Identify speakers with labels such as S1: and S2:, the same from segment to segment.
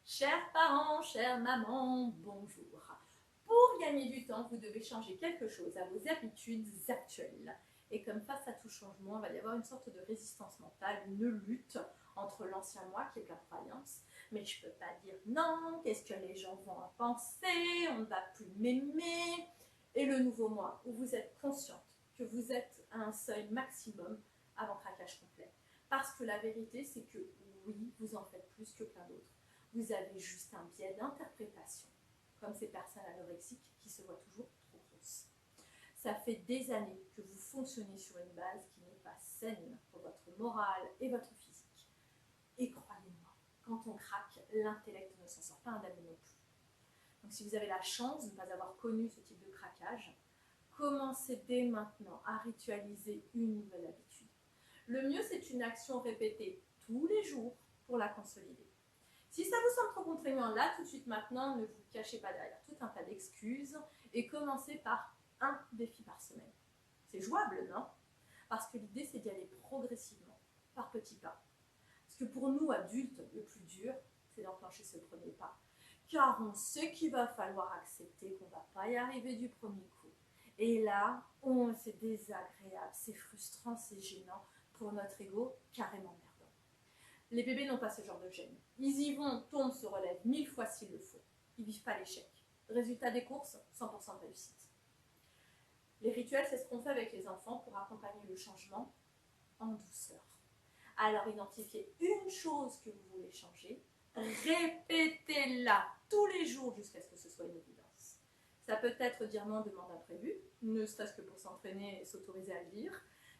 S1: Chers parents, chère maman, bonjour. Pour gagner du temps, vous devez changer quelque chose à vos habitudes actuelles. Et comme face à tout changement, il va y avoir une sorte de résistance mentale, une lutte entre l'ancien moi qui est plein de croyances. Mais je ne peux pas dire non, qu'est-ce que les gens vont en penser, on ne va plus m'aimer. Et le nouveau moi, où vous êtes consciente que vous êtes à un seuil maximum avant craquage complet. Parce que la vérité, c'est que oui, vous en faites plus que plein d'autres. Vous avez juste un biais d'interprétation, comme ces personnes anorexiques qui se voient toujours trop grosses. Ça fait des années que vous fonctionnez sur une base qui n'est pas saine pour votre morale et votre physique. Et croyez-moi, quand on craque, l'intellect ne s'en sort pas indemne non plus. Donc si vous avez la chance de ne pas avoir connu ce type de craquage, commencez dès maintenant à ritualiser une nouvelle habitude. Le mieux, c'est une action répétée tous les jours pour la consolider. Si ça vous semble trop contraignant là, tout de suite maintenant, ne vous cachez pas derrière tout un tas d'excuses et commencez par un défi par semaine. C'est jouable, non? Parce que l'idée, c'est d'y aller progressivement, par petits pas. Parce que pour nous, adultes, le plus dur, c'est d'enclencher ce premier pas. Car on sait qu'il va falloir accepter qu'on ne va pas y arriver du premier coup. Et là, c'est désagréable, c'est frustrant, c'est gênant pour notre ego, carrément merdant. Les bébés n'ont pas ce genre de gêne. Ils y vont, tournent, se relèvent 1000 fois s'il le faut. Ils ne vivent pas l'échec. Résultat des courses, 100% de réussite. Les rituels, c'est ce qu'on fait avec les enfants pour accompagner le changement en douceur. Alors identifiez une chose que vous voulez changer, répétez-la tous les jours jusqu'à ce que ce soit une évidence. Ça peut être dire non à demande imprévue, ne serait-ce que pour s'entraîner et s'autoriser à le dire.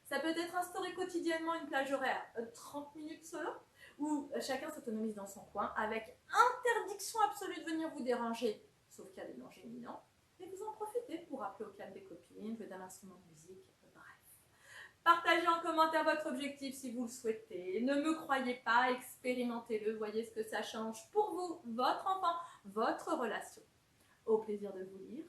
S1: Ça peut être instaurer quotidiennement une plage horaire, 30 minutes solo, où chacun s'autonomise dans son coin, avec interdiction absolue de venir vous déranger, sauf qu'il y a des dangers imminents, et vous en profitez pour appeler au calme des copines, jouer d'un instrument de musique, bref. Partagez en commentaire votre objectif si vous le souhaitez. Ne me croyez pas, expérimentez-le, voyez ce que ça change pour vous, votre enfant, votre relation. Au plaisir de vous lire.